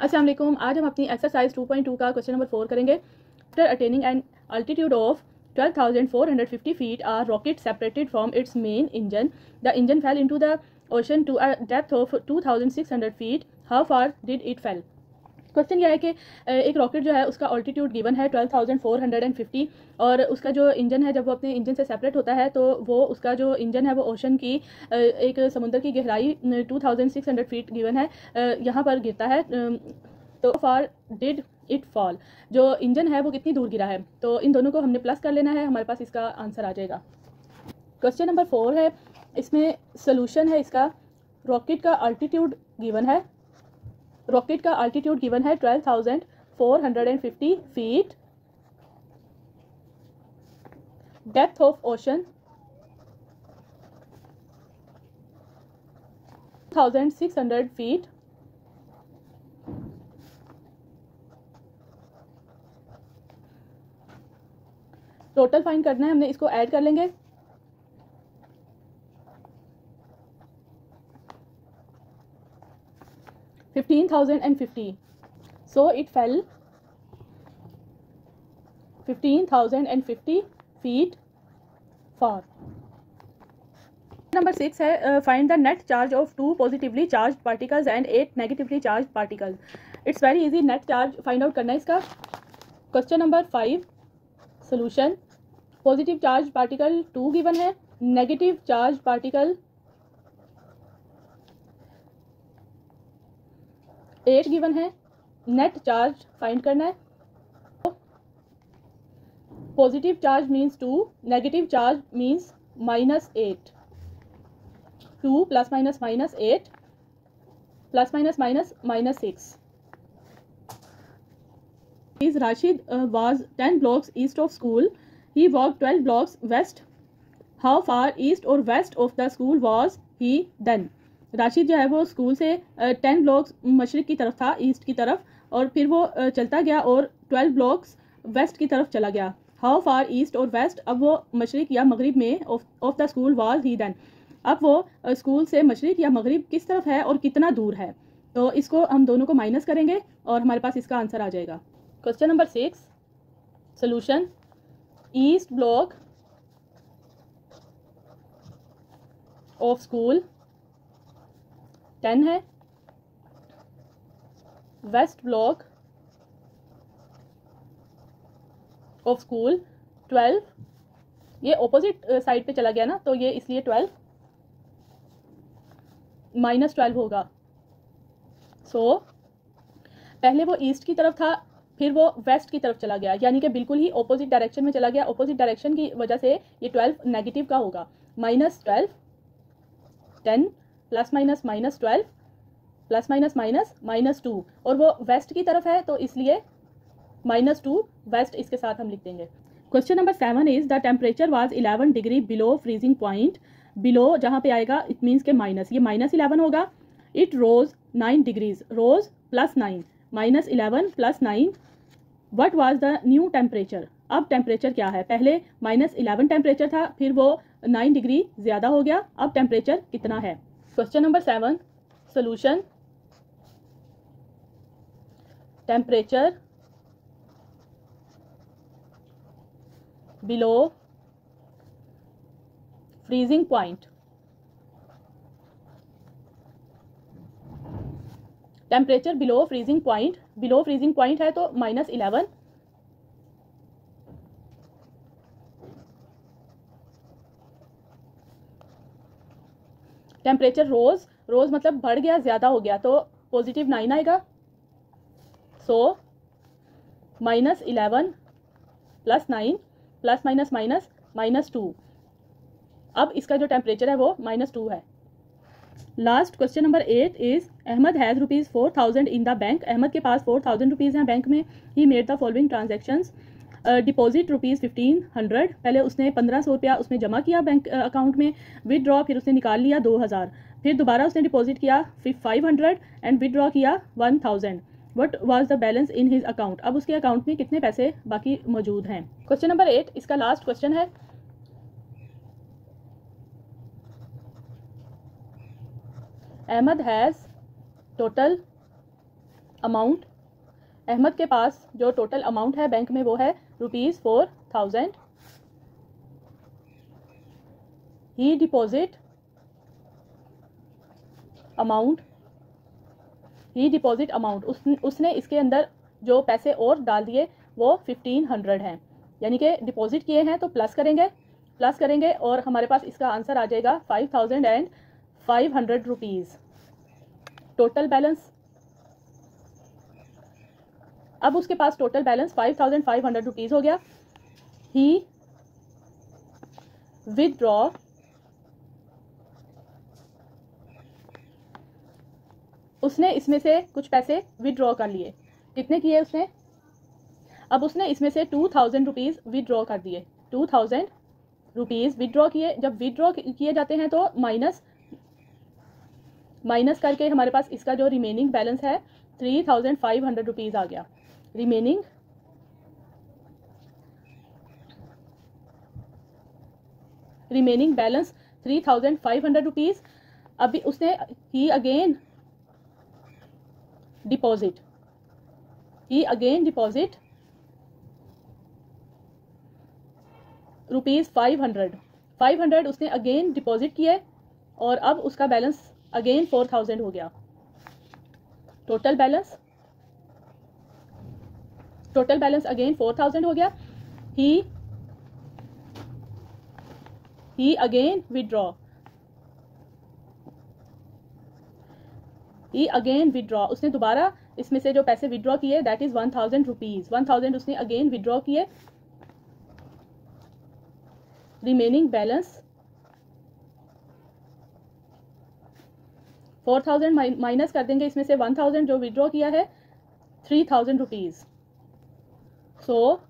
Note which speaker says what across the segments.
Speaker 1: अस्सलाम वालेकुम। आज हम अपनी एक्सरसाइज 2.2 का क्वेश्चन नंबर 4 करेंगे। After attaining an altitude of 12,450 feet, a rocket separated from its main engine. The engine fell into the ocean to a depth of 2,600 feet. How far did it fall? Question यह है कि एक rocket जो है उसका altitude given है 12,450 और उसका जो इंजन है जब वो अपने इंजन से सेपरेट होता है तो वो उसका जो इंजन है वो ओशन की एक समुद्र की गहराई 2,600 फीट गिवन है, यहाँ पर गिरता है। तो फार डिड इट फॉल, जो इंजन है वो कितनी दूर गिरा है, तो इन दोनों को हमने प्लस कर लेना है, हमारे पास इसका आंसर आ जाएगा। क्वेश्चन नंबर 4 है, इसमें सोल्यूशन है इसका। रॉकेट का अल्टीट्यूड गिवन है, रॉकेट का अल्टीट्यूड गिवन है 12,450 feet, depth of ocean 1,600 feet, total find करना है, हमने इसको ऐड कर लेंगे। $15,050, so it fell 15,050 feet far. Number 6 है, find the net charge of 2 positively charged particles and 8 negatively charged particles. It's very easy, net charge find out करना है इसका। Question number 5 solution। Positive charge particle 2 given है, negative charge particle 8 given है, net charge find करना है। Positive charge means 2, negative charge means -8, 2 plus minus -8 plus minus -6। Rashid was 10 blocks east of school. He walked 12 blocks west. How far east or west of the school was he then? Rashid जो है वो school से 10 blocks मशरिक की तरफ था, east की तरफ, और फिर वो चलता गया और 12 ब्लॉक्स वेस्ट की तरफ चला गया। हाउ फार ईस्ट और वेस्ट, अब वो मशरिक या मगरिब में of the school was he then, अब वो स्कूल से मशरिक या मगरिब किस तरफ है और कितना दूर है, तो इसको हम दोनों को माइनस करेंगे और हमारे पास इसका आंसर आ जाएगा। Question number 6 solution. East block of school 10 है, वेस्ट ब्लॉक ऑफ स्कूल 12, ये ऑपोजिट साइड पे चला गया ना, तो ये इसलिए 12 -12 होगा। सो पहले वो ईस्ट की तरफ था, फिर वो वेस्ट की तरफ चला गया, यानी कि बिल्कुल ही ऑपोजिट डायरेक्शन में चला गया। ऑपोजिट डायरेक्शन की वजह से ये 12 नेगेटिव का होगा। -12 10 प्लस माइनस -12 प्लस माइनस -2, और वो वेस्ट की तरफ है तो इसलिए -2 वेस्ट इसके साथ हम लिख देंगे। Question number 7 is the temperature was 11 degree below freezing point. Below जहाँ पे आएगा इट मीन्स के माइनस, ये -11 होगा। It rose 9 degrees, rose +9, -11 + 9। What was the new temperature, अब टेम्परेचर क्या है, पहले -11 टेम्परेचर था, फिर वो 9 डिग्री ज़्यादा हो गया, अब टेम्परेचर कितना है। Question number 7 solution. Temperature below freezing point, temperature below freezing point, below freezing point है तो -11, टेम्परेचर रोज, रोज मतलब बढ़ गया, ज्यादा हो गया, तो +9 आएगा। सो -11 + 9 प्लस माइनस -2, अब इसका जो टेम्परेचर है वो -2 है। Last question number 8 is Ahmed has ₹4,000 in the bank. Ahmed के पास 4,000 रुपीज़ हैं बैंक में। He made the following transactions. Deposit ₹1,500, पहले उसने 1,500 रुपया उसमें जमा किया बैंक अकाउंट में। विदड्रॉ, फिर उसने निकाल लिया 2,000, फिर दोबारा उसने डिपॉजिट किया 500 एंड विदड्रॉ किया 1,000। What was the balance in his account, अब उसके अकाउंट में कितने पैसे बाकी मौजूद हैं। क्वेश्चन नंबर 8 इसका लास्ट क्वेश्चन है। Ahmed has total amount, Ahmed के पास जो टोटल अमाउंट है बैंक में वो है ₹4000। ही डिपॉजिट अमाउंट, उसने इसके अंदर जो पैसे और डाल दिए वो 1500 हैं, यानी कि डिपॉजिट किए हैं तो प्लस करेंगे और हमारे पास इसका आंसर आ जाएगा 5500 रुपीज़ टोटल बैलेंस। अब उसके पास टोटल बैलेंस 5500 रुपीज़ हो गया। ही विदड्रॉ उसने इसमें से कुछ पैसे विदड्रॉ कर लिए। कितने किए उसने? अब उसने इसमें से 2000 रुपीज़ विदड्रॉ कर दिए। 2000 रुपीज़ विदड्रॉ किए। जब विदड्रॉ किए जाते हैं तो माइनस करके हमारे पास इसका जो रिमेनिंग बैलेंस है 3500 रुपीज़ आ गया। Remaining balance 3500 rupees. अभी उसने ही अगेन डिपॉजिट ₹500 उसने अगेन डिपॉजिट किए और अब उसका बैलेंस अगेन 4000 हो गया। टोटल बैलेंस अगेन 4000 हो गया। ही अगेन विदड्रॉ उसने दोबारा इसमें से जो पैसे विदड्रॉ किए दैट इज 1000 रुपीज़। 1000 उसने अगेन विदड्रॉ किए। रिमेनिंग बैलेंस 4000 माइनस कर देंगे इसमें से 1000 जो विदड्रॉ किया है 3000 rupees. So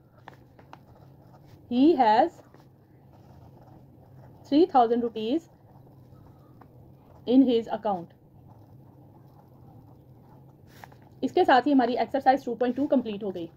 Speaker 1: he has 3000 rupees in his account. इसके साथ ही हमारी एक्सरसाइज 2.2 कंप्लीट हो गई।